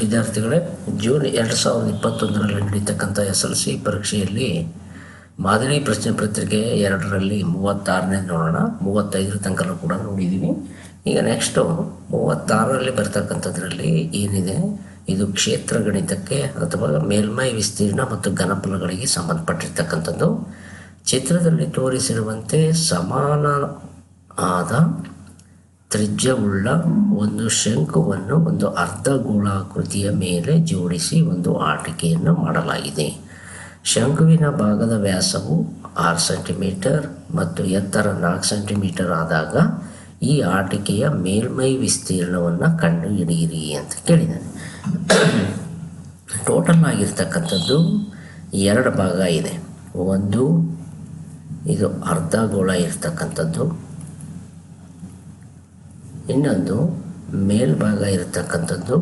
ವಿದ್ಯಾರ್ಥಿಗಳೇ, ಜೂನ್ 2021ರಲ್ಲಿ ನಡೀತಕ್ಕಂಥ SLC ಪರೀಕ್ಷೆಯಲ್ಲಿ ಮಾದರಿ ಪ್ರಶ್ನೆ ಪತ್ರಿಕೆ 2ರಲ್ಲಿ 36ನೇ ನೋಡೋಣ. 35 ತನಕ ಕೂಡ ನೋಡಿದ್ದೀನಿ. ಈಗ ನೆಕ್ಸ್ಟು 36ರಲ್ಲಿ ಬರ್ತಕ್ಕಂಥದ್ರಲ್ಲಿ ಏನಿದೆ, ಇದು ಕ್ಷೇತ್ರ ಗಣಿತಕ್ಕೆ ಅಥವಾ ಮೇಲ್ಮೈ ವಿಸ್ತೀರ್ಣ ಮತ್ತು ಘನಫಲಗಳಿಗೆ ಸಂಬಂಧಪಟ್ಟಿರ್ತಕ್ಕಂಥದ್ದು. ಚಿತ್ರದಲ್ಲಿ ತೋರಿಸಿರುವಂತೆ ಸಮಾನ ಆದ ತ್ರಿಜ್ಯವುಳ್ಳ ಒಂದು ಶಂಕುವನ್ನು ಒಂದು ಅರ್ಧಗೋಳಾಕೃತಿಯ ಮೇಲೆ ಜೋಡಿಸಿ ಒಂದು ಆಟಿಕೆಯನ್ನು ಮಾಡಲಾಗಿದೆ. ಶಂಕುವಿನ ಭಾಗದ ವ್ಯಾಸವು 6 ಸೆಂಟಿಮೀಟರ್ ಮತ್ತು ಎತ್ತರ 4 ಸೆಂಟಿಮೀಟರ್ ಆದಾಗ ಈ ಆಟಿಕೆಯ ಮೇಲ್ಮೈ ವಿಸ್ತೀರ್ಣವನ್ನು ಕಂಡುಹಿಡಿಯಿರಿ ಅಂತ ಕೇಳಿದ್ದಾನೆ. ಟೋಟಲ್ ಆಗಿರ್ತಕ್ಕಂಥದ್ದು 2 ಭಾಗ ಇದೆ. ಒಂದು ಇದು ಅರ್ಧಗೋಳ ಇರ್ತಕ್ಕಂಥದ್ದು, ಇನ್ನೊಂದು ಮೇಲ್ಭಾಗ ಇರತಕ್ಕಂಥದ್ದು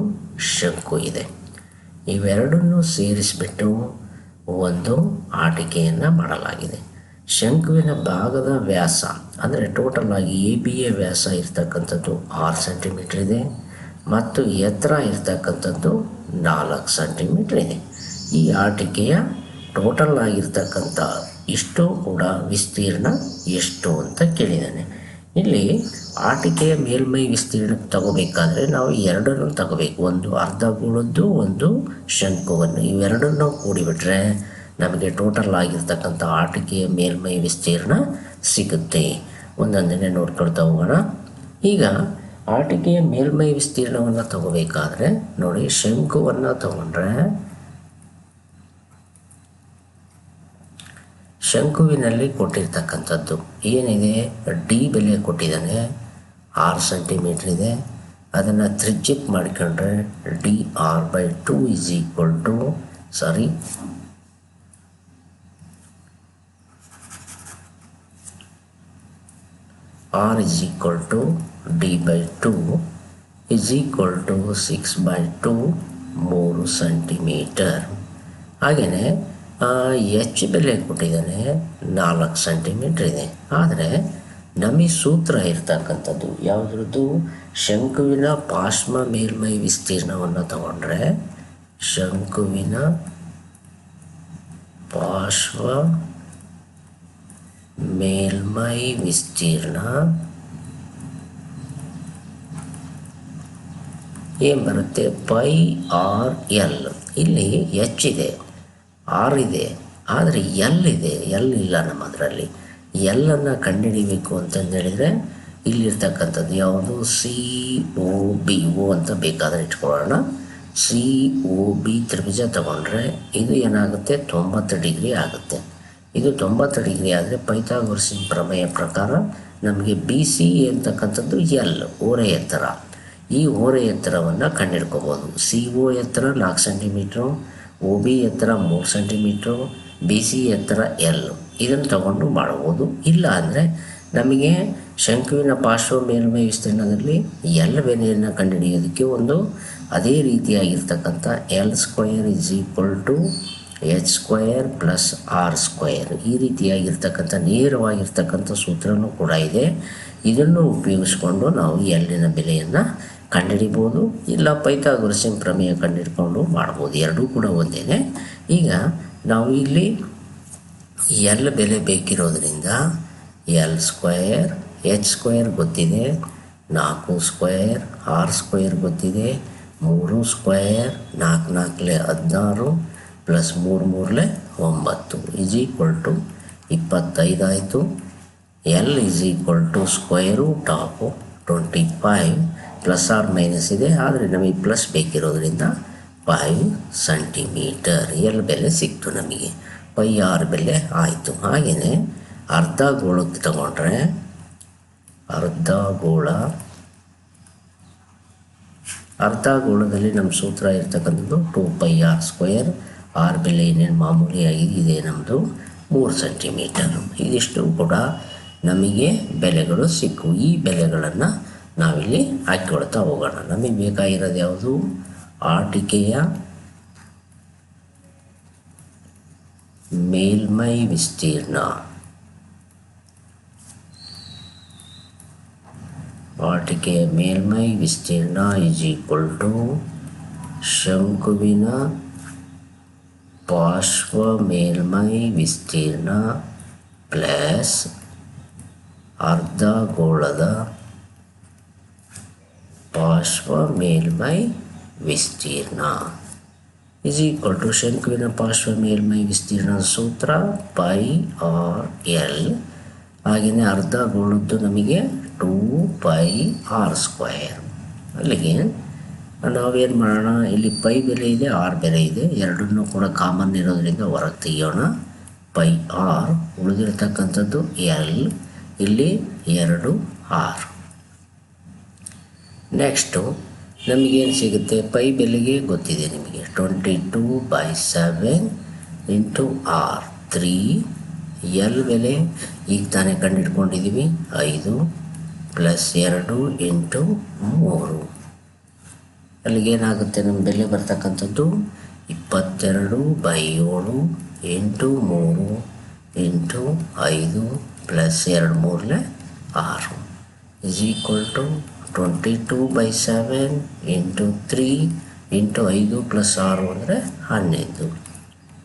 ಶಂಕು ಇದೆ. ಇವೆರಡನ್ನು ಸೇರಿಸಿಬಿಟ್ಟು ಒಂದು ಆಟಿಕೆಯನ್ನು ಮಾಡಲಾಗಿದೆ. ಶಂಕುವಿನ ಭಾಗದ ವ್ಯಾಸ ಅಂದರೆ ಟೋಟಲ್ ಆಗಿ ABಯ ವ್ಯಾಸ ಇರ್ತಕ್ಕಂಥದ್ದು 6 ಸೆಂಟಿಮೀಟ್ರ್ ಇದೆ ಮತ್ತು ಎತ್ತರ ಇರ್ತಕ್ಕಂಥದ್ದು 4 ಸೆಂಟಿಮೀಟ್ರ್ ಇದೆ. ಈ ಆಟಿಕೆಯ ಟೋಟಲ್ ಆಗಿರ್ತಕ್ಕಂಥ ಇಷ್ಟು ಕೂಡ ವಿಸ್ತೀರ್ಣ ಎಷ್ಟು ಅಂತ ಕೇಳಿದ್ದಾನೆ. ಇಲ್ಲಿ ಆಟಿಕೆಯ ಮೇಲ್ಮೈ ವಿಸ್ತೀರ್ಣ ತಗೋಬೇಕಾದ್ರೆ ನಾವು ಎರಡನ್ನು ತಗೋಬೇಕು. ಒಂದು ಅರ್ಧಗೋಳದ್ದು, ಒಂದು ಶಂಕುವನ್ನು. ಇವೆರಡನ್ನು ಕೂಡಿಬಿಟ್ರೆ ನಮಗೆ ಟೋಟಲ್ ಆಗಿರ್ತಕ್ಕಂಥ ಆಟಿಕೆಯ ಮೇಲ್ಮೈ ವಿಸ್ತೀರ್ಣ ಸಿಗುತ್ತೆ. ಒಂದೊಂದನ್ನೇ ನೋಡ್ಕೊಳ್ತಾ ಹೋಗೋಣ. ಈಗ ಆಟಿಕೆಯ ಮೇಲ್ಮೈ ವಿಸ್ತೀರ್ಣವನ್ನು ತಗೋಬೇಕಾದ್ರೆ ನೋಡಿ, ಶಂಕುವನ್ನು ತಗೊಂಡ್ರೆ ಶಂಕುವಿನಲ್ಲಿ ಕೊಟ್ಟಿರ್ತಕ್ಕಂಥದ್ದು ಏನಿದೆ, D ಬೆಲೆ ಕೊಟ್ಟಿದ್ದಾನೆ, 6 ಸೆಂಟಿಮೀಟ್ರ್ ಇದೆ. ಅದನ್ನು ತ್ರಿಜ್ಯಕ್ಕೆ ಮಾಡಿಕೊಂಡ್ರೆ dr/2 is equal to r is equal to d/2 is equal to 6/2 3 centimetre. ಹಾಗೆಯೇ H ಬೆಲೆ ಕೊಟ್ಟಿದ್ದಾನೆ 4 ಸೆಂಟಿಮೀಟ್ರ್ ಇದೆ. ಆದರೆ ನಮಗೆ ಸೂತ್ರ ಇರ್ತಕ್ಕಂಥದ್ದು ಯಾವುದ್ರದ್ದು, ಶಂಕುವಿನ ಪಾರ್ಶ್ವ ಮೇಲ್ಮೈ ವಿಸ್ತೀರ್ಣವನ್ನು ತಗೊಂಡ್ರೆ ಶಂಕುವಿನ ಪಾರ್ಶ್ವ ಮೇಲ್ಮೈ ವಿಸ್ತೀರ್ಣ ಏನು ಬರುತ್ತೆ, πr/l. ಇಲ್ಲಿ H ಇದೆ, R ಇದೆ, ಆದರೆ L ಇದೆ. L ಇಲ್ಲ ನಮ್ಮ ಅದರಲ್ಲಿ. Lನ್ನು ಕಂಡುಹಿಡಿಬೇಕು ಅಂತಂದು ಹೇಳಿದರೆ ಇಲ್ಲಿರ್ತಕ್ಕಂಥದ್ದು ಯಾವುದು, COB ಅಂತ ಬೇಕಾದರೆ ಇಟ್ಕೊಳ್ಳೋಣ. COB ತ್ರಿಭುಜ ತಗೊಂಡ್ರೆ ಇದು ಏನಾಗುತ್ತೆ, 90 ಡಿಗ್ರಿ ಆಗುತ್ತೆ. ಇದು 90 ಡಿಗ್ರಿ ಆದರೆ ಪೈಥಾಗೊರಸ್ಸಿನ ಪ್ರಮೇಯ ಪ್ರಕಾರ ನಮಗೆ BC ಅಂತಕ್ಕಂಥದ್ದು L ಓರೆ ಎತ್ತರ. ಈ ಓರೆ ಎತ್ತರವನ್ನು ಕಂಡುಹಿಡ್ಕೋಬೋದು. CO ಎತ್ತರ 4 ಸೆಂಟಿಮೀಟ್ರು, OB ಎತ್ತರ 3 ಸೆಂಟಿಮೀಟ್ರು, BC ಎತ್ತರ L. ಇದನ್ನು ತಗೊಂಡು ಮಾಡ್ಬೋದು. ಇಲ್ಲ ಅಂದರೆ ನಮಗೆ ಶಂಕುವಿನ ಪಾರ್ಶ್ವ ಮೇಲ್ಮೈ ವಿಸ್ತೀರ್ಣದಲ್ಲಿ L ಬೆಲೆಯನ್ನು ಕಂಡುಹಿಡಿಯೋದಕ್ಕೆ ಒಂದು ಅದೇ ರೀತಿಯಾಗಿರ್ತಕ್ಕಂಥ L² is equal to H² plus R². ಈ ರೀತಿಯಾಗಿರ್ತಕ್ಕಂಥ ನೇರವಾಗಿರ್ತಕ್ಕಂಥ ಸೂತ್ರನೂ ಕೂಡ ಇದೆ. ಇದನ್ನು ಉಪಯೋಗಿಸ್ಕೊಂಡು ನಾವು Lನ ಬೆಲೆಯನ್ನು ಕಂಡುಹಿಡಿಬೋದು. ಇಲ್ಲ ಪೈಥಾಗೊರಸ್ಸಿನ ಪ್ರಮೇಯ ಕಂಡುಹಿಡ್ಕೊಂಡು ಮಾಡ್ಬೋದು. ಎರಡೂ ಕೂಡ ಒಂದೇ. ಈಗ ನಾವು ಇಲ್ಲಿ L ಬೆಲೆ ಬೇಕಿರೋದ್ರಿಂದ L² H² ಗೊತ್ತಿದೆ, 4² R² ಗೊತ್ತಿದೆ, 3² 4 4 16 ಪ್ಲಸ್ 3 3 9 is equal to 25 ಆಯಿತು. L is equal to √25 plus or minus ಇದೆ, ಆದರೆ ನಮಗೆ ಪ್ಲಸ್ ಬೇಕಿರೋದ್ರಿಂದ 5 ಸೆಂಟಿಮೀಟರ್ L ಬೆಲೆ ಸಿಕ್ತು ನಮಗೆ. πr ಬೆಲೆ ಆಯಿತು. ಹಾಗೆಯೇ ಅರ್ಧಗೋಳಕ್ಕೆ ತಗೊಂಡ್ರೆ ಅರ್ಧಗೋಳದಲ್ಲಿ ನಮ್ಮ ಸೂತ್ರ ಇರ್ತಕ್ಕಂಥದ್ದು 2πr². R ಬೆಲೆ ಏನೇನು ಮಾಮೂಲಿಯಾಗಿ ಇದೆ ನಮ್ಮದು 3 ಸೆಂಟಿಮೀಟರ್. ಇದಿಷ್ಟು ಕೂಡ ನಮಗೆ ಬೆಲೆಗಳು ಸಿಕ್ಕು. ಈ ಬೆಲೆಗಳನ್ನು ನಾವಿಲ್ಲಿ ಹಾಕಿಕೊಳ್ತಾ ಹೋಗೋಣ. ನಮಗೆ ಬೇಕಾಗಿರೋದು ಯಾವುದು, ಆಟಿಕೆಯ ಮೇಲ್ಮೈ ವಿಸ್ತೀರ್ಣ. ಆಟಿಕೆಯ ಮೇಲ್ಮೈ ವಿಸ್ತೀರ್ಣ is equal to ಶಂಕುವಿನ ಪಾರ್ಶ್ವ ಮೇಲ್ಮೈ ವಿಸ್ತೀರ್ಣ ಪ್ಲಸ್ ಅರ್ಧಗೋಳದ ಪಾರ್ಶ್ವ ಮೇಲ್ಮೈ ವಿಸ್ತೀರ್ಣ ಇಸ್ ಈಕ್ವಲ್ ಟು ಶಂಕುವಿನ ಪಾರ್ಶ್ವ ಮೇಲ್ಮೈ ವಿಸ್ತೀರ್ಣದ ಸೂತ್ರ ಪೈ ಆರ್ ಎಲ್. ಹಾಗೆಯೇ ಅರ್ಧಗೋಳದ್ದು ನಮಗೆ 2πr². ಅಲ್ಲಿಗೆ ನಾವೇನು ಮಾಡೋಣ, ಇಲ್ಲಿ ಪೈ ಬೆಲೆ ಇದೆ, ಆರ್ ಬೆಲೆ ಇದೆ, ಎರಡನ್ನೂ ಕೂಡ ಕಾಮನ್ ಇರೋದ್ರಿಂದ ಹೊರಗೆ ತೆಗಿಯೋಣ. ಪೈ ಆರ್, ಉಳಿದಿರ್ತಕ್ಕಂಥದ್ದು ಎಲ್, ಇಲ್ಲಿ 2r. ನೆಕ್ಸ್ಟು ನಮಗೇನು ಸಿಗುತ್ತೆ, ಪೈ ಬೆಲೆಗೆ ಗೊತ್ತಿದೆ ನಿಮಗೆ, 22/7 ಇಂಟು ಆರ್ 3. ಎಲ್ ಬೆಲೆ ಈಗ ತಾನೇ ಕಂಡುಹಿಡ್ಕೊಂಡಿದ್ದೀವಿ 5 + 2 ಇಂಟು 3. ಅಲ್ಲಿಗೇನಾಗುತ್ತೆ, ನಮ್ಮ ಬೆಲೆ ಬರ್ತಕ್ಕಂಥದ್ದು 22/7 into 3 into 5 + 2 3 6 is equal to 22/7 into 3 into 5 + 6 ಅಂದರೆ 11.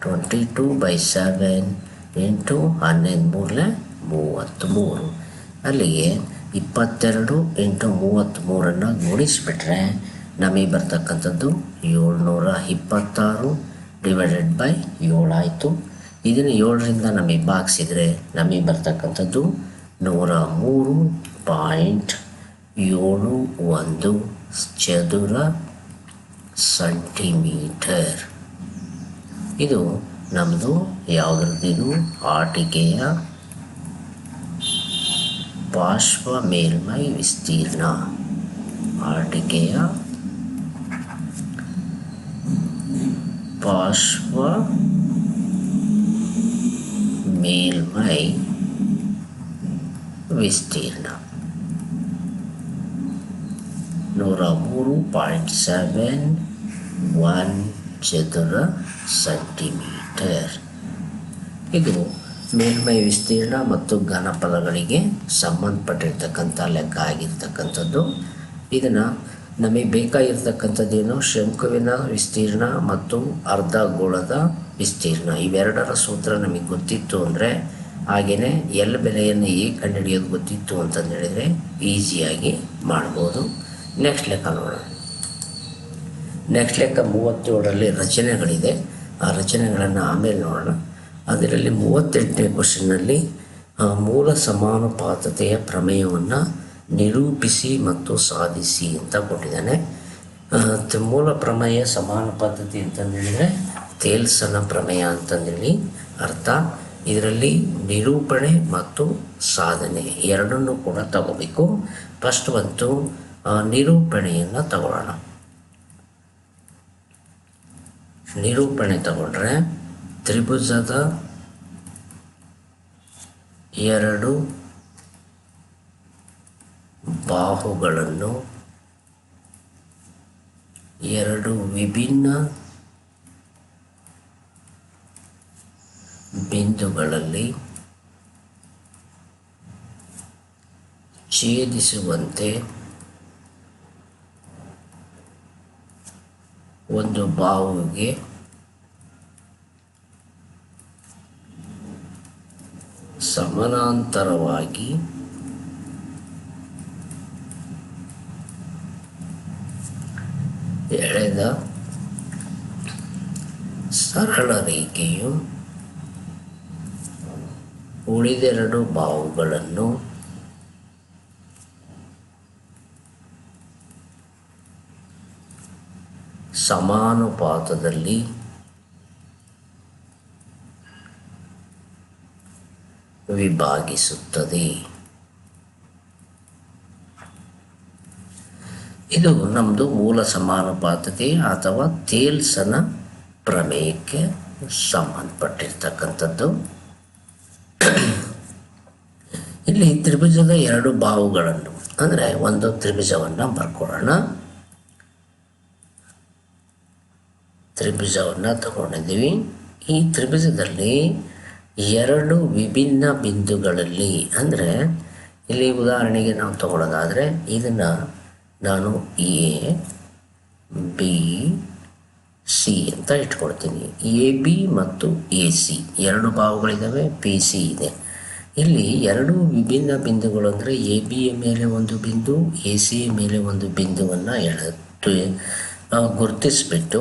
22/7 ಇಂಟು 11 33. ಅಲ್ಲಿಗೆ 22 ಇಂಟು 33 ಗುಣಿಸಿಬಿಟ್ರೆ ನಮಗೆ ಬರ್ತಕ್ಕಂಥದ್ದು 726 / 7 ಆಯಿತು. ಇದನ್ನು 7ರಿಂದ ನಮಗೆ ಭಾಗಿಸಿದರೆ ನಮಗೆ ಬರ್ತಕ್ಕಂಥದ್ದು 103.71 ಚದುರ ಸೆಂಟಿಮೀಟರ್. ಇದು ನಮ್ಮದು ಯಾವುದ್ರದ್ದು, ಆಟಿಕೆಯ ಪಾರ್ಶ್ವ ಮೇಲ್ಮೈ ವಿಸ್ತೀರ್ಣ. ಆಟಿಕೆಯ ಪಾರ್ಶ್ವ ಮೇಲ್ಮೈ ವಿಸ್ತೀರ್ಣ 103.71 ಚದುರ ಸೆಂಟಿಮೀಟರ್. ಇದು ಮೇಲ್ಮೈ ವಿಸ್ತೀರ್ಣ ಮತ್ತು ಘನಫಲಗಳಿಗೆ ಸಂಬಂಧಪಟ್ಟಿರ್ತಕ್ಕಂಥ ಲೆಕ್ಕ ಆಗಿರ್ತಕ್ಕಂಥದ್ದು. ಇದನ್ನು ನಮಗೆ ಬೇಕಾಗಿರ್ತಕ್ಕಂಥದ್ದೇನು, ಶಂಕುವಿನ ವಿಸ್ತೀರ್ಣ ಮತ್ತು ಅರ್ಧಗೋಳದ ವಿಸ್ತೀರ್ಣ, ಇವೆರಡರ ಸೂತ್ರ ನಮಗೆ ಗೊತ್ತಿತ್ತು ಅಂದರೆ, ಹಾಗೆಯೇ ಎಲ್ ಬೆಲೆಯನ್ನು ಹೇಗೆ ಕಂಡುಹಿಡಿಯೋದು ಗೊತ್ತಿತ್ತು ಅಂತಂದು ಹೇಳಿದರೆ ಈಸಿಯಾಗಿ ಮಾಡ್ಬೋದು. ನೆಕ್ಸ್ಟ್ ಲೆಕ್ಕ ನೋಡೋಣ. ನೆಕ್ಸ್ಟ್ ಲೆಕ್ಕ 37ರಲ್ಲಿ ರಚನೆಗಳಿದೆ. ಆ ರಚನೆಗಳನ್ನು ಆಮೇಲೆ ನೋಡೋಣ. ಅದರಲ್ಲಿ 38ನೇ ಕ್ವಶನ್ನಲ್ಲಿ ಮೂಲ ಸಮಾನುಪಾತತೆಯ ಪ್ರಮೇಯವನ್ನು ನಿರೂಪಿಸಿ ಮತ್ತು ಸಾಧಿಸಿ ಅಂತ ಕೊಟ್ಟಿದ್ದಾನೆ. ಮೂಲ ಪ್ರಮೇಯ ಸಮಾನುಪಾತತೆ ಅಂತಂದೇಳಿದರೆ ತೇಲ್ಸನ ಪ್ರಮೇಯ ಅಂತಂದೇಳಿ ಅರ್ಥ. ಇದರಲ್ಲಿ ನಿರೂಪಣೆ ಮತ್ತು ಸಾಧನೆ ಎರಡನ್ನೂ ಕೂಡ ತಗೋಬೇಕು. ಫಸ್ಟ್ ಒಂದು ನಿರೂಪಣೆಯನ್ನು ತಗೊಳ್ಳೋಣ. ನಿರೂಪಣೆ ತಗೊಂಡ್ರೆ ತ್ರಿಭುಜದ 2 ಬಾಹುಗಳನ್ನು 2 ವಿಭಿನ್ನ ಬಿಂದುಗಳಲ್ಲಿ ಛೇದಿಸುವಂತೆ ಒಂದು ಬಾಹುವಿಗೆ ಸಮಾನಾಂತರವಾಗಿ ಎಳೆದ ಸರಳ ರೇಖೆಯು ಉಳಿದೆರಡು ಬಾಹುಗಳನ್ನು ಸಮಾನುಪಾತದಲ್ಲಿ ವಿಭಾಗಿಸುತ್ತದೆ. ಇದು ನಮ್ಮದು ಮೂಲ ಸಮಾನುಪಾತತೆ ಅಥವಾ ತೇಲ್ಸನ ಪ್ರಮೇಯಕ್ಕೆ ಸಂಬಂಧಪಟ್ಟಿರ್ತಕ್ಕಂಥದ್ದು. ಇಲ್ಲಿ ತ್ರಿಭುಜದ 2 ಬಾಹುಗಳನ್ನು ಅಂದರೆ ಒಂದು ತ್ರಿಭುಜವನ್ನು ಬರ್ಕೊಳ್ಳೋಣ. ತ್ರಿಭುಜವನ್ನು ತಗೊಂಡಿದ್ದೀವಿ. ಈ ತ್ರಿಭುಜದಲ್ಲಿ 2 ವಿಭಿನ್ನ ಬಿಂದುಗಳಲ್ಲಿ, ಅಂದರೆ ಇಲ್ಲಿ ಉದಾಹರಣೆಗೆ ನಾವು ತಗೊಳ್ಳೋದಾದರೆ ಇದನ್ನು ನಾನು ಎ ಬಿ ಸಿ ಅಂತ ಇಟ್ಕೊಳ್ತೀನಿ. ಎ ಬಿ ಮತ್ತು ಎ ಸಿ ಎರಡು ಬಾಹುಗಳಿದ್ದಾವೆ, ಪಿ ಸಿ ಇದೆ. ಇಲ್ಲಿ ಎರಡು ವಿಭಿನ್ನ ಬಿಂದುಗಳು ಅಂದರೆ ಎ ಬಿಯ ಮೇಲೆ ಒಂದು ಬಿಂದು, ಎ ಸಿಯ ಮೇಲೆ ಒಂದು ಬಿಂದುವನ್ನು ಗುರುತಿಸಿಬಿಟ್ಟು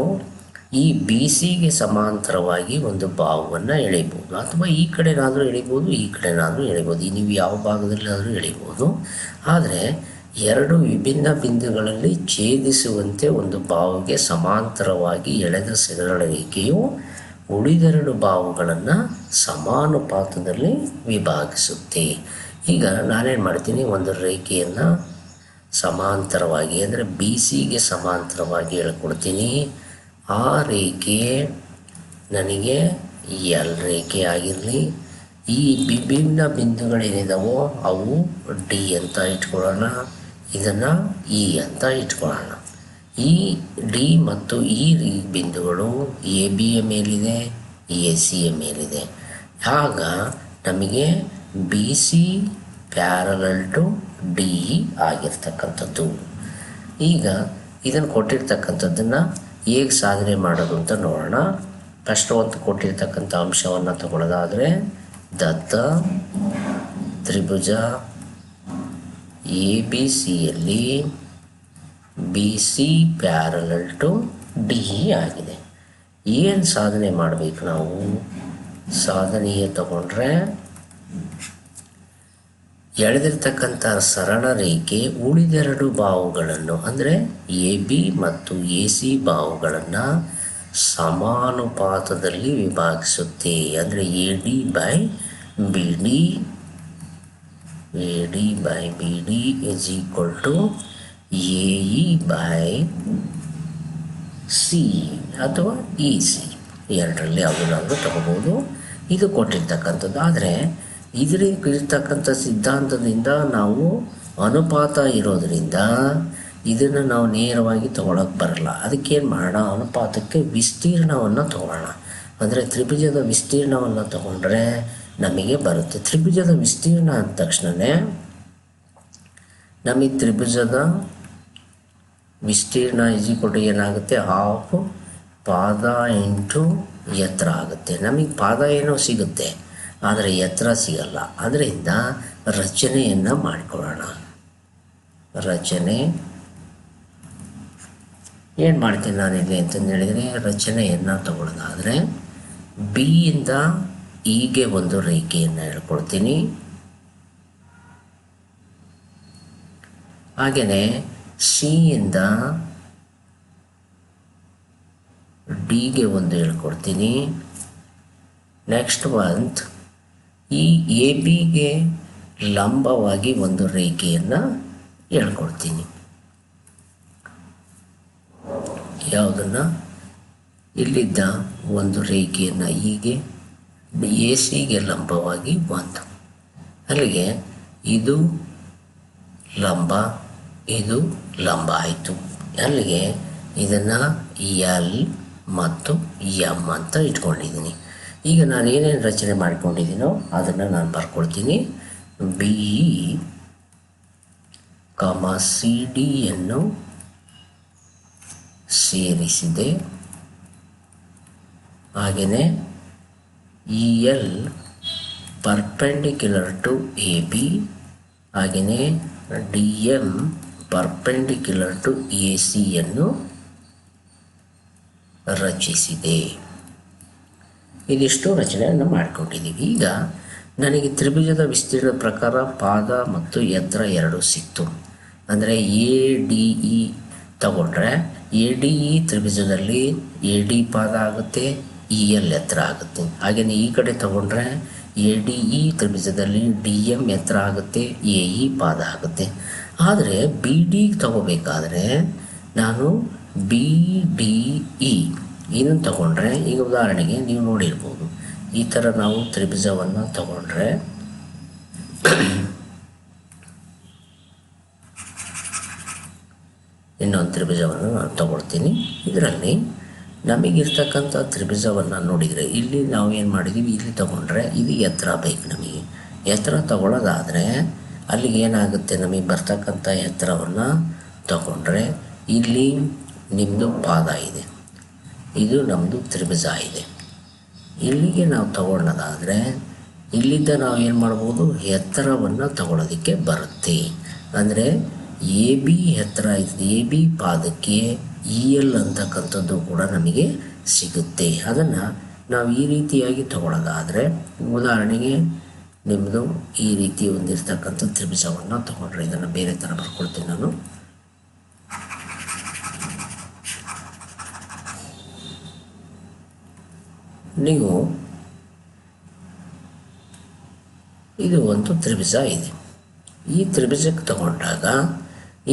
ಈ ಬಿ ಸಿಗೆ ಸಮಾಂತರವಾಗಿ ಒಂದು ಬಾಹುವನ್ನು ಎಳಿಬೋದು, ಅಥವಾ ಈ ಕಡೆನಾದರೂ ಎಳಿಬೋದು, ಈ ಕಡೆನಾದರೂ ಎಳಿಬೋದು, ನೀವು ಯಾವ ಭಾಗದಲ್ಲಾದರೂ ಎಳಿಬೋದು. ಆದರೆ ಎರಡು ವಿಭಿನ್ನ ಬಿಂದುಗಳಲ್ಲಿ ಛೇದಿಸುವಂತೆ ಒಂದು ಬಾಹುಗೆ ಸಮಾಂತರವಾಗಿ ಎಳೆದ ಸರಳ ರೇಖೆಯು ಉಳಿದೆರಡು ಬಾಹುಗಳನ್ನು ಸಮಾನುಪಾತದಲ್ಲಿ ವಿಭಾಗಿಸುತ್ತೆ. ಈಗ ನಾನೇನು ಮಾಡ್ತೀನಿ, ಒಂದು ರೇಖೆಯನ್ನು ಸಮಾಂತರವಾಗಿ ಅಂದರೆ ಬಿ ಸಿಗೆ ಸಮಾಂತರವಾಗಿ ಹೇಳ್ಕೊಡ್ತೀನಿ. ಆ ರೇಖೆ ನನಗೆ ಎಲ್ ರೇಖೆ ಆಗಿರಲಿ. ಈ ವಿಭಿನ್ನ ಬಿಂದುಗಳೇನಿದಾವೋ ಅವು ಡಿ ಅಂತ ಇಟ್ಕೊಳ್ಳೋಣ, ಇದನ್ನು ಇ ಅಂತ ಇಟ್ಕೊಳ್ಳೋಣ. ಈ ಡಿ ಮತ್ತು ಈ ಬಿಂದುಗಳು ಎ ಬಿಯ ಮೇಲಿದೆ, ಎ ಸಿಯ ಮೇಲಿದೆ. ಆಗ ನಮಗೆ B C parallel to D ಆಗಿರ್ತಕ್ಕಂಥದ್ದು. ಈಗ ಇದನ್ನು ಕೊಟ್ಟಿರ್ತಕ್ಕಂಥದ್ದನ್ನು ಹೇಗೆ ಸಾಧನೆ ಮಾಡೋದು ಅಂತ ನೋಡೋಣ. ಫಸ್ಟ್ ಒಂದು ಕೊಟ್ಟಿರ್ತಕ್ಕಂಥ ಅಂಶವನ್ನು ತಗೊಳ್ಳೋದಾದರೆ, ದತ್ತ ತ್ರಿಭುಜ ಎ ಬಿ ಸಿಯಲ್ಲಿ B C parallel to D ಆಗಿದೆ. ಏನು ಸಾಧನೆ ಮಾಡಬೇಕು ನಾವು? ಸಾಧನೆಯ ತಗೊಂಡ್ರೆ ಎಳೆದಿರ್ತಕ್ಕಂಥ ಸರಳ ರೇಖೆ ಉಳಿದೆರಡು ಬಾಹುಗಳನ್ನು ಅಂದರೆ ಎ ಬಿ ಮತ್ತು ಎ ಸಿ ಬಾಹುಗಳನ್ನು ಸಮಾನುಪಾತದಲ್ಲಿ ವಿಭಾಗಿಸುತ್ತೆ. ಅಂದರೆ A D by B D, A D by B D is equal to A E by C ಅಥವಾ ಇ ಸಿ, ಎರಡರಲ್ಲಿ ಯಾವುದಾದ್ರೂ ತಗೋಬೋದು. ಇದು ಕೊಟ್ಟಿರ್ತಕ್ಕಂಥದ್ದು. ಆದರೆ ಇರ್ತಕ್ಕಂಥ ಸಿದ್ಧಾಂತದಿಂದ ನಾವು ಅನುಪಾತ ಇರೋದರಿಂದ ಇದನ್ನು ನಾವು ನೇರವಾಗಿ ತೊಗೊಳಕ್ಕೆ ಬರಲ್ಲ. ಅದಕ್ಕೇನು ಮಾಡೋಣ, ಅನುಪಾತಕ್ಕೆ ವಿಸ್ತೀರ್ಣವನ್ನು ತೊಗೊಳ್ಳೋಣ. ಅಂದರೆ ತ್ರಿಭುಜದ ವಿಸ್ತೀರ್ಣವನ್ನು ತಗೊಂಡ್ರೆ ನಮಗೆ ಬರುತ್ತೆ. ತ್ರಿಭುಜದ ವಿಸ್ತೀರ್ಣ ಅಂದ ತಕ್ಷಣವೇ ನಮಗೆ ತ್ರಿಭುಜದ ವಿಸ್ತೀರ್ಣ ಈಕ್ವಲ್ ಏನಾಗುತ್ತೆ, ಹಾಫ್ ಪಾದ ಇಂಟು ಎತ್ತರ ಆಗುತ್ತೆ. ನಮಗೆ ಪಾದ ಏನೋ ಸಿಗುತ್ತೆ, ಆದರೆ ಎತ್ತರ ಸಿಗಲ್ಲ. ಅದರಿಂದ ರಚನೆಯನ್ನು ಮಾಡಿಕೊಳ್ಳೋಣ. ರಚನೆ ಏನು ಮಾಡ್ತೀನಿ ನಾನಿಲ್ಲಿ ಅಂತಂದು ಹೇಳಿದರೆ, ರಚನೆಯನ್ನು ತಗೊಳ್ಳೋದಾದರೆ ಬಿ ಇಂದ ಇಗೆ ಒಂದು ರೇಖೆಯನ್ನು ಹೇಳ್ಕೊಡ್ತೀನಿ. ಹಾಗೆಯೇ ಸಿ ಇಂದ ಡಿಗೆ ಒಂದು ಹೇಳ್ಕೊಡ್ತೀನಿ. ನೆಕ್ಸ್ಟ್ ಮಂತ್ ಈ ಎ ಬಿಗೆ ಲಂಬವಾಗಿ ಒಂದು ರೇಖೆಯನ್ನು ಹೇಳ್ಕೊಡ್ತೀನಿ. ಯಾವುದನ್ನು? ಇಲ್ಲಿದ್ದ ಒಂದು ರೇಖೆಯನ್ನು ಹೀಗೆ ಎ ಸಿಗೆ ಲಂಬವಾಗಿ ಒಂದು, ಅಲ್ಲಿಗೆ ಇದು ಲಂಬ, ಇದು ಲಂಬ ಆಯಿತು. ಅಲ್ಲಿಗೆ ಇದನ್ನು ಎಲ್ ಮತ್ತು ಎಮ್ ಅಂತ ಇಟ್ಕೊಂಡಿದ್ದೀನಿ. ಈಗ ನಾನು ಏನೇನು ರಚನೆ ಮಾಡ್ಕೊಂಡಿದ್ದೀನೋ ಅದನ್ನು ನಾನು ಬರ್ಕೊಳ್ತೀನಿ. ಬಿ ಸಿ ಡಿಯನ್ನು ಸೇರಿಸಿದೆ. ಹಾಗೆಯೇ E L perpendicular to A B, ಹಾಗೆಯೇ D M perpendicular to A ಸಿಯನ್ನು ರಚಿಸಿದೆ. ಇದಿಷ್ಟು ರಚನೆಯನ್ನು ಮಾಡಿಕೊಂಡಿದ್ದೀವಿ. ಈಗ ನನಗೆ ತ್ರಿಭುಜದ ವಿಸ್ತೀರ್ಣದ ಪ್ರಕಾರ ಪಾದ ಮತ್ತು ಎತ್ತರ ಎರಡು ಸಿಕ್ತು. ಅಂದರೆ ಎ ಡಿ ಇ ತಗೊಂಡ್ರೆ ಎ ಡಿ ಇ ತ್ರಿಭುಜದಲ್ಲಿ ಎ ಡಿ ಪಾದ ಆಗುತ್ತೆ, ಇ ಎಲ್ ಎತ್ತರ ಆಗುತ್ತೆ. ಹಾಗೆಯೇ ಈ ಕಡೆ ತಗೊಂಡ್ರೆ ಎ ಡಿ ಇ ತ್ರಿಭುಜದಲ್ಲಿ ಡಿ ಎಮ್ ಎತ್ತರ ಆಗುತ್ತೆ, ಎ ಇ ಪಾದ ಆಗುತ್ತೆ. ಆದರೆ ಬಿ ಡಿ ತಗೋಬೇಕಾದ್ರೆ ನಾನು ಬಿ ಡಿ ಇ ಇದನ್ನು ತಗೊಂಡ್ರೆ, ಈಗ ಉದಾಹರಣೆಗೆ ನೀವು ನೋಡಿರ್ಬೋದು, ಈ ಥರ ನಾವು ತ್ರಿಭುಜವನ್ನು ತಗೊಂಡ್ರೆ ಇನ್ನೊಂದು ತ್ರಿಭುಜವನ್ನು ನಾನು ತಗೊಳ್ತೀನಿ. ಇದರಲ್ಲಿ ನಮಗಿರ್ತಕ್ಕಂಥ ತ್ರಿಭುಜವನ್ನು ನೋಡಿದರೆ ಇಲ್ಲಿ ನಾವು ಏನು ಮಾಡಿದ್ದೀವಿ, ಇಲ್ಲಿ ತಗೊಂಡ್ರೆ ಇದು ಎತ್ತರ ಬೇಕು. ನಮಗೆ ಎತ್ತರ ತಗೊಳ್ಳೋದಾದರೆ ಅಲ್ಲಿಗೆ ಏನಾಗುತ್ತೆ, ನಮಗೆ ಬರ್ತಕ್ಕಂಥ ಎತ್ತರವನ್ನು ತಗೊಂಡ್ರೆ ಇಲ್ಲಿ ನಿಮ್ಮದು ಪಾದ ಇದೆ, ಇದು ನಮ್ಮದು ತ್ರಿಭುಜ ಇದೆ. ಇಲ್ಲಿಗೆ ನಾವು ತಗೊಳ್ಳೋದಾದರೆ ಇಲ್ಲಿಂದ ನಾವು ಏನು ಮಾಡ್ಬೋದು, ಎತ್ತರವನ್ನು ತಗೊಳ್ಳೋದಕ್ಕೆ ಬರುತ್ತೆ. ಅಂದರೆ ಎ ಬಿ ಎತ್ತರ ಇದೆ, ಎ ಬಿ ಪಾದಕ್ಕೆ ಇ ಎಲ್ ಅಂತಕ್ಕಂಥದ್ದು ಕೂಡ ನಮಗೆ ಸಿಗುತ್ತೆ. ಅದನ್ನು ನಾವು ಈ ರೀತಿಯಾಗಿ ತಗೊಳ್ಳೋದಾದರೆ, ಉದಾಹರಣೆಗೆ ನಿಮ್ಮದು ಈ ರೀತಿ ಹೊಂದಿರತಕ್ಕಂಥ ತ್ರಿಭುಜವನ್ನು ತಗೊಂಡ್ರೆ, ಇದನ್ನು ಬೇರೆ ಥರ ಬರ್ಕೊಳ್ತೀನಿ ನಾನು. ನೀವು ಇದು ಒಂದು ತ್ರಿಭುಜ ಇದೆ. ಈ ತ್ರಿಭುಜಕ್ಕೆ ತಗೊಂಡಾಗ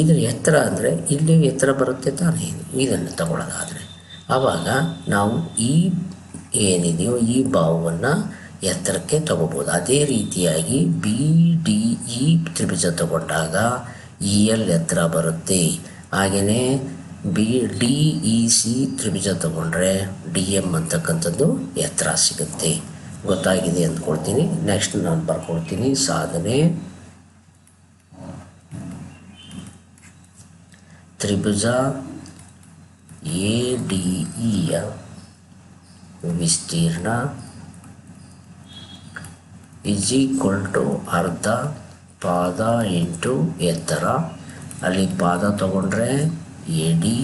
ಇದರ ಎತ್ತರ ಅಂದರೆ ಇಲ್ಲಿ ಎತ್ತರ ಬರುತ್ತೆ ತಾನೇ, ಇದನ್ನು ತಗೊಳ್ಳೋದಾದರೆ ಆವಾಗ ನಾವು ಈ ಏನಿದೆಯೋ ಈ ಬಾಹುವನ್ನು ಎತ್ತರಕ್ಕೆ ತಗೋಬೋದು. ಅದೇ ರೀತಿಯಾಗಿ ಬಿ ಡಿ ಇ ತ್ರಿಭುಜ ತಗೊಂಡಾಗ ಇ ಎಲ್ ಎತ್ತರ ಬರುತ್ತೆ. ಹಾಗೆಯೇ ಬಿ ಡಿ ಇ ಸಿ ತ್ರಿಭುಜ ತಗೊಂಡ್ರೆ ಡಿ ಎಮ್ ಅಂತಕ್ಕಂಥದ್ದು ಎತ್ತರ ಸಿಗುತ್ತೆ. ಗೊತ್ತಾಗಿದೆ ಅಂದ್ಕೊಳ್ತೀನಿ. ನೆಕ್ಸ್ಟ್ ನಾನು ಬರ್ಕೊಳ್ತೀನಿ. ಸಾಧನೆ ತ್ರಿಭುಜ ಎ ಡಿ ಇಯ ವಿಸ್ತೀರ್ಣ = ಅರ್ಧ ಪಾದ ಇಂಟು ಎತ್ತರ. ಅಲ್ಲಿ ಪಾದ ತಗೊಂಡ್ರೆ ಎ ಡಿ,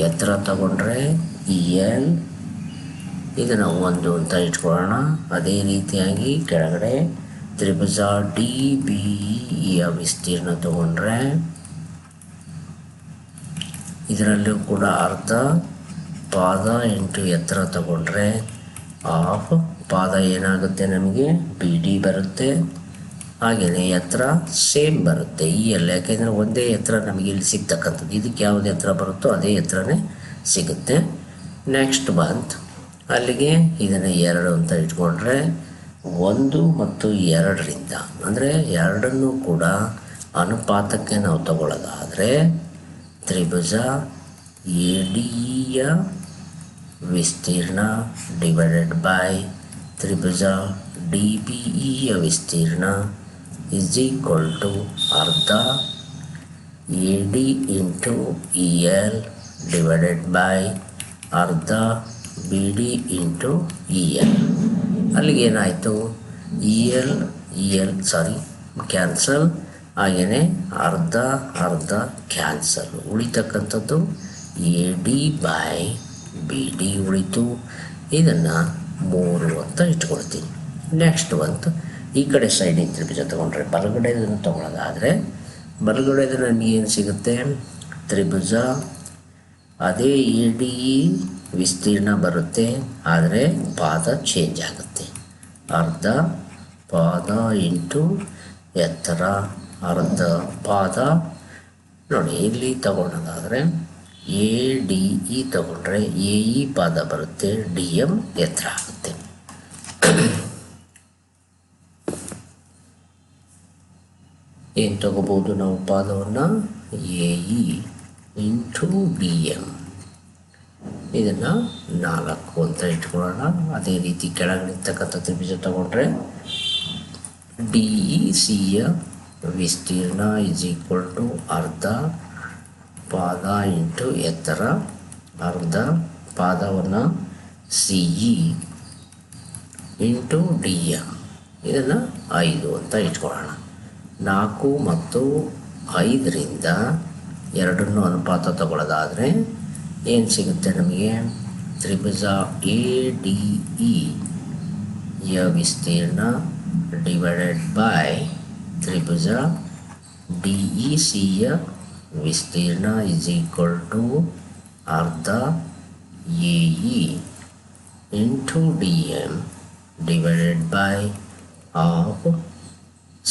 ಎತ್ತರ ತಗೊಂಡ್ರೆ ಇ ಎಲ್. ಇದನ್ನು 1 ಅಂತ ಇಟ್ಕೊಳ್ಳೋಣ. ಅದೇ ರೀತಿಯಾಗಿ ಕೆಳಗಡೆ ತ್ರಿಭುಜ ಡಿ ಬಿ ಇಯ ವಿಸ್ತೀರ್ಣ ತಗೊಂಡ್ರೆ ಇದರಲ್ಲೂ ಕೂಡ ಅರ್ಧ ಪಾದ ಇಂಟು ಎತ್ತರ ತಗೊಂಡ್ರೆ ಆಫ್. ಪಾದ ಏನಾಗುತ್ತೆ ನಮಗೆ ಬಿ ಡಿ ಬರುತ್ತೆ. ಹಾಗೆಯೇ ಎತ್ತರ ಸೇಮ್ ಬರುತ್ತೆ ಇ ಎಲ್. ಯಾಕೆಂದರೆ ಒಂದೇ ಎತ್ತರ ನಮಗೆ ಇಲ್ಲಿ ಸಿಗ್ತಕ್ಕಂಥದ್ದು. ಇದಕ್ಕೆ ಯಾವುದು ಎತ್ತರ ಬರುತ್ತೋ ಅದೇ ಎತ್ತರನೇ ಸಿಗುತ್ತೆ. ನೆಕ್ಸ್ಟ್ ಬಂತು ಅಲ್ಲಿಗೆ ಇದನ್ನು 2 ಅಂತ ಇಟ್ಕೊಂಡ್ರೆ 1 ಮತ್ತು 2ರಿಂದ, ಅಂದರೆ ಎರಡನ್ನೂ ಕೂಡ ಅನುಪಾತಕ್ಕೆ ನಾವು ತಗೊಳ್ಳೋದಾದರೆ ತ್ರಿಭುಜ ಎ ಡಿ ಇಯ ವಿಸ್ತೀರ್ಣ ಡಿವೈಡೆಡ್ ಬೈ ತ್ರಿಭುಜ ಡಿ ಬಿ ಇಯ ವಿಸ್ತೀರ್ಣ = ಅರ್ಧ A D into E L divided by ಅರ್ಧ B D into E L. ಅಲ್ಲಿಗೆ ಏನಾಯಿತು, ಇ ಎಲ್ ಕ್ಯಾನ್ಸಲ್. ಹಾಗೆಯೇ ಅರ್ಧ ಅರ್ಧ ಕ್ಯಾನ್ಸಲ್. ಉಳಿತಕ್ಕಂಥದ್ದು A D by B D ಉಳಿತು. ಇದನ್ನು 3 ಅಂತ ಇಟ್ಕೊಳ್ತೀನಿ. ನೆಕ್ಸ್ಟ್ ಬಂತು ಈ ಕಡೆ ಸೈಡಿನ ತ್ರಿಭುಜ ತೊಗೊಂಡ್ರೆ ಬಲಗಡೆದನ್ನು ತೊಗೊಳ್ಳೋದಾದರೆ ಬಲಗಡೆದು ನನಗೆ ಏನು ಸಿಗುತ್ತೆ, ತ್ರಿಭುಜ ಅದೇ ಎ ಡಿ ಇ ವಿಸ್ತೀರ್ಣ ಬರುತ್ತೆ, ಆದರೆ ಪಾದ ಚೇಂಜ್ ಆಗುತ್ತೆ. ಅರ್ಧ ಪಾದ ಇಂಟು ಎತ್ತರ ಅರ್ಧ ಪಾದ. ನೋಡಿ ಇಲ್ಲಿ ತಗೊಳ್ಳೋದಾದರೆ ಎ ಡಿ ಇ ತಗೊಂಡ್ರೆ ಎ ಇ ಪಾದ ಬರುತ್ತೆ, ಡಿ ಎಮ್ ಎತ್ತರ ಆಗುತ್ತೆ. ಏನು ತಗೋಬೋದು ನಾವು ಪಾದವನ್ನು, A E into D M. ಇದನ್ನು 4 ಅಂತ ಇಟ್ಕೊಳ್ಳೋಣ. ಅದೇ ರೀತಿ ಕೆಳಗಿರ್ತಕ್ಕಂಥ ತ್ರಿಭುಜ ತಗೊಂಡ್ರೆ ಡಿ ಇ ಸಿಯ ವಿಸ್ತೀರ್ಣ = ಅರ್ಧ ಪಾದ ಇಂಟು ಎತ್ತರ ಅರ್ಧ ಪಾದವನ್ನು C E into D M. ಇದನ್ನು 5 ಅಂತ ಇಟ್ಕೊಳ್ಳೋಣ. 4 ಮತ್ತು 5ರಿಂದ ಎರಡನ್ನೂ ಅನುಪಾತ ತಗೊಳ್ಳೋದಾದರೆ ಏನು ಸಿಗುತ್ತೆ ನಮಗೆ, ತ್ರಿಭುಜ ಎ ಡಿ ಇ ಯ ವಿಸ್ತೀರ್ಣ ಡಿವೈಡೆಡ್ ಬೈ ತ್ರಿಭುಜ ಡಿ ಇ ಸಿಯ ವಿಸ್ತೀರ್ಣ = ಅರ್ಧ A E into D M divided by of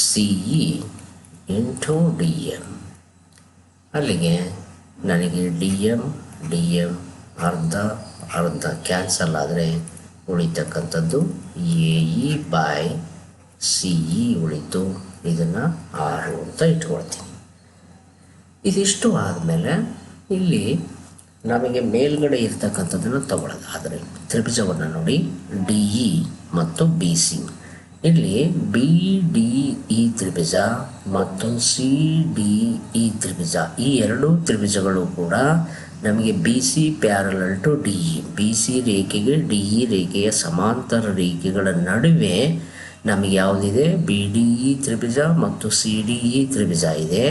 C E into D M. ಅಲ್ಲಿಗೆ ನನಗೆ ಡಿ ಎಮ್ ಅರ್ಧ ಅರ್ಧ ಕ್ಯಾನ್ಸಲ್ ಆದರೆ ಉಳಿತಕ್ಕಂಥದ್ದು A E by C E ಉಳಿತು. ಇದನ್ನು 6 ಅಂತ ಇಟ್ಕೊಳ್ತೀನಿ. ಇದಿಷ್ಟು ಆದಮೇಲೆ ಇಲ್ಲಿ ನಮಗೆ ಮೇಲ್ಗಡೆ ಇರ್ತಕ್ಕಂಥದ್ದನ್ನು ತಗೊಳ್ಳೋದಾದರೆ ತ್ರಿಭುಜವನ್ನು ನೋಡಿ, ಡಿ ಇ ಮತ್ತು ಬಿ ಸಿ. ಇಲ್ಲಿ ಬಿ ಡಿ ಇ ತ್ರಿಭುಜ ಮತ್ತು ಸಿ ಡಿ ಇ ತ್ರಿಭುಜ, ಈ ಎರಡೂ ತ್ರಿಭುಜಗಳು ಕೂಡ ನಮಗೆ B C parallel to D E, B C ರೇಖೆಗೆ ಡಿ ಇ ರೇಖೆಯ ಸಮಾಂತರ ರೇಖೆಗಳ ನಡುವೆ ನಮಗೆ ಯಾವುದಿದೆ, ಬಿ ಡಿ ಇ ತ್ರಿಭುಜ ಮತ್ತು ಸಿ ಡಿ ಇ ತ್ರಿಭುಜ ಇದೆ.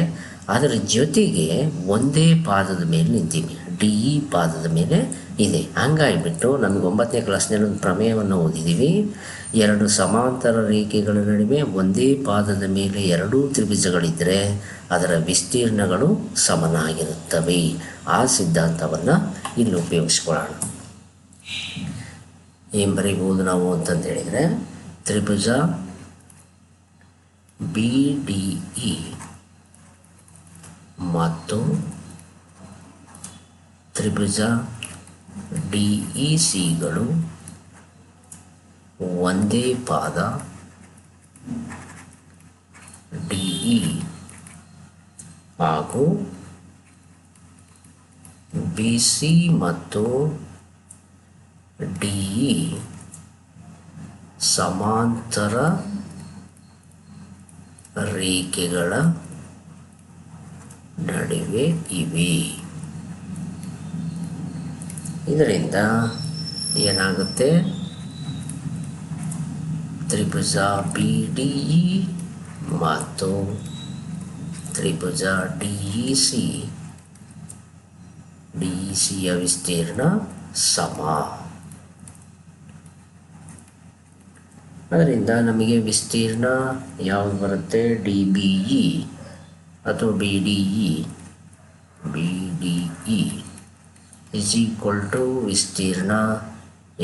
ಅದರ ಜೊತೆಗೆ ಒಂದೇ ಪಾದದ ಮೇಲೆ ನಿಂತೀನಿ, ಡಿ ಇ ಪಾದದ ಮೇಲೆ ಇದೆ. ಹಂಗಾಗಿಬಿಟ್ಟು ನಮಗೆ 9ನೇ ಕ್ಲಾಸ್ನಲ್ಲಿ ಒಂದು ಪ್ರಮೇಯವನ್ನು ಓದಿದ್ದೀವಿ. ಎರಡು ಸಮಾಂತರ ರೇಖೆಗಳ ನಡುವೆ ಒಂದೇ ಪಾದದ ಮೇಲೆ ಎರಡೂ ತ್ರಿಭುಜಗಳಿದ್ದರೆ ಅದರ ವಿಸ್ತೀರ್ಣಗಳು ಸಮನಾಗಿರುತ್ತವೆ. ಆ ಸಿದ್ಧಾಂತವನ್ನು ಇಲ್ಲಿ ಉಪಯೋಗಿಸ್ಕೊಳ್ಳೋಣ. ಏನು ಬರೀಬೋದು ನಾವು ಅಂತಂದು ಹೇಳಿದರೆ, ತ್ರಿಭುಜ ಬಿ ಡಿ ಇ ಮತ್ತು ತ್ರಿಭುಜ ಡಿ ಇ ಸಿಗಳು ಒಂದೇ ಪಾದ ಡಿ ಇ ಹಾಗೂ ಬಿ ಸಿ ಮತ್ತು ಡಿ ಇ ಸಮಾಂತರ ರೇಖೆಗಳ ನಡುವೆ ಇವೆ. ಇದರಿಂದ ಏನಾಗುತ್ತೆ, ತ್ರಿಭುಜ ಬಿ ಡಿ ಇ ಮತ್ತು ತ್ರಿಭುಜ ಡಿ ಇ ಸಿಯ ವಿಸ್ತೀರ್ಣ ಸಮ. ಅದರಿಂದ ನಮಗೆ ವಿಸ್ತೀರ್ಣ ಯಾವುದು ಬರುತ್ತೆ, ಡಿ ಬಿ ಇ ಅಥವಾ B D E is equal to ವಿಸ್ತೀರ್ಣ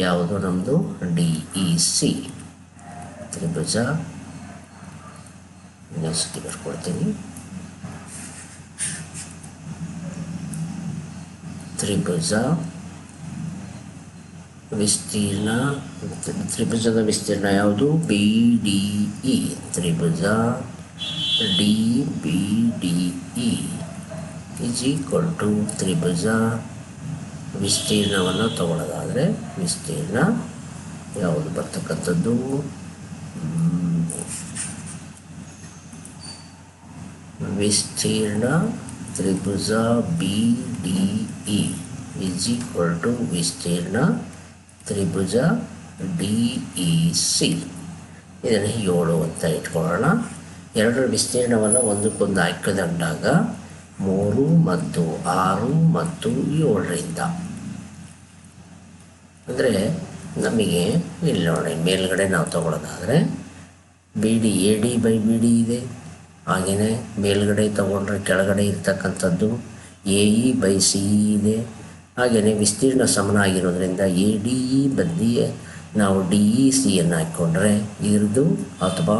ಯಾವುದು ನಮ್ಮದು, ಡಿ ಇ ಸಿ. ತ್ರಿಭುಜ ನೆಕ್ಸ್ಟ್ ಬರ್ಕೊಡ್ತೀನಿ, ತ್ರಿಭುಜ ವಿಸ್ತೀರ್ಣ, ತ್ರಿಭುಜದ ವಿಸ್ತೀರ್ಣ ಯಾವುದು, ಬಿ ಡಿ ಇ. ತ್ರಿಭುಜ D B D E is equal to ತ್ರಿಭುಜ ವಿಸ್ತೀರ್ಣವನ್ನು ತಗೊಳ್ಳೋದಾದರೆ ವಿಸ್ತೀರ್ಣ ಯಾವುದು ಬರ್ತಕ್ಕಂಥದ್ದು, ವಿಸ್ತೀರ್ಣ ತ್ರಿಭುಜ B D E is equal to ವಿಸ್ತೀರ್ಣ ತ್ರಿಭುಜ ಡಿ ಇ ಸಿ. ಇದನ್ನು 7 ಅಂತ ಇಟ್ಕೊಳ್ಳೋಣ. ಎರಡರ ವಿಸ್ತೀರ್ಣವನ್ನು ಒಂದಕ್ಕೊಂದು ಹಾಕಿಕೊಂಡಾಗ 3 ಮತ್ತು 6 ಮತ್ತು 7ರಿಂದ, ಅಂದರೆ ನಮಗೆ ಇಲ್ಲಿ ನೋಡಿ ಮೇಲ್ಗಡೆ ನಾವು ತಗೊಳ್ಳೋದಾದರೆ B D A D by B D ಇದೆ. ಹಾಗೆಯೇ ಮೇಲ್ಗಡೆ ತಗೊಂಡ್ರೆ ಕೆಳಗಡೆ ಇರ್ತಕ್ಕಂಥದ್ದು A E by C E ಇದೆ. ಹಾಗೆಯೇ ವಿಸ್ತೀರ್ಣ ಸಮನಾಗಿರೋದ್ರಿಂದ ಎ ಡಿ ಇ ಬದಲಿಗೆ ನಾವು ಡಿ ಇ ಸಿಯನ್ನು ಹಾಕ್ಕೊಂಡ್ರೆ ಇದ್ರದ್ದು, ಅಥವಾ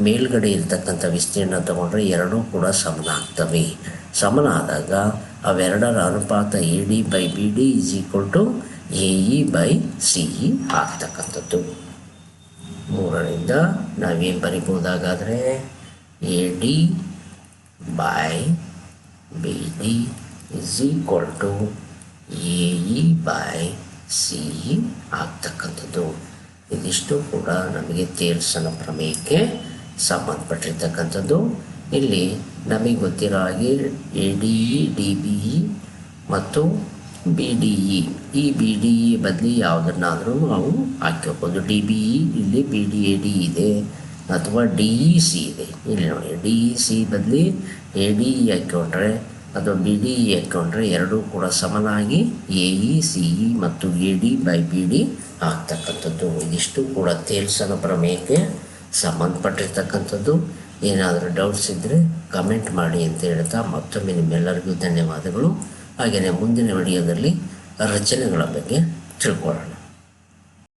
ಮೇಲ್ಗಡೆ ಇರ್ತಕ್ಕಂಥ ವಿಸ್ತೀರ್ಣ ತಗೊಂಡ್ರೆ ಎರಡೂ ಕೂಡ ಸಮನಾಗ್ತವೆ. ಸಮನಾದಾಗ ಅವೆರಡರ ಅನುಪಾತ A D by B D is equal to A E by C E ಆಗ್ತಕ್ಕಂಥದ್ದು. 3ರಿಂದ ನಾವೇನು ಬರಿಬೋದಾಗಾದರೆ A D by B D is equal to A E by C E ಆಗ್ತಕ್ಕಂಥದ್ದು. ಇದಿಷ್ಟು ಕೂಡ ನಮಗೆ ಥೇಲ್ಸನ ಪ್ರಮೇಯಕ್ಕೆ ಸಂಬಂಧಪಟ್ಟಿರ್ತಕ್ಕಂಥದ್ದು. ಇಲ್ಲಿ ನಮಗೆ ಗೊತ್ತಿರೋ ಹಾಗೆ A D E D B E ಮತ್ತು ಬಿ ಡಿ ಇ, ಈ ಬಿ ಡಿ ಇ ಬದಲಿ ಯಾವುದನ್ನಾದರೂ ನಾವು ಹಾಕ್ಕೋಬೋದು. ಡಿ ಬಿ ಇ ಇಲ್ಲಿ ಬಿ ಡಿ ಎ ಡಿ ಇದೆ, ಅಥವಾ ಡಿ ಇ ಸಿ ಇದೆ. ಇಲ್ಲಿ ನೋಡಿ, ಡಿ ಇ ಸಿ ಬದಲಿ ಎ ಡಿ ಇ ಹಾಕ್ಕೊಂಡ್ರೆ ಅಥವಾ ಬಿ ಡಿ ಇ ಹಾಕ್ಕೊಂಡ್ರೆ ಎರಡೂ ಕೂಡ ಸಮನಾಗಿ ಎ ಇ ಸಿ ಇ ಮತ್ತು A D by B D ಆಗ್ತಕ್ಕಂಥದ್ದು. ಇದಿಷ್ಟು ಕೂಡ ಥೇಲ್ಸನ ಪ್ರಮೇಯಕ್ಕೆ ಸಂಬಂಧಪಟ್ಟಿರ್ತಕ್ಕಂಥದ್ದು. ಏನಾದರೂ ಡೌಟ್ಸ್ ಇದ್ದರೆ ಕಮೆಂಟ್ ಮಾಡಿ ಅಂತ ಹೇಳ್ತಾ ಮತ್ತೊಮ್ಮೆ ನಿಮ್ಮೆಲ್ಲರಿಗೂ ಧನ್ಯವಾದಗಳು. ಹಾಗೆಯೇ ಮುಂದಿನ ವಿಡಿಯೋದಲ್ಲಿ ರಚನೆಗಳ ಬಗ್ಗೆ ತಿಳ್ಕೊಳ್ಳೋಣ.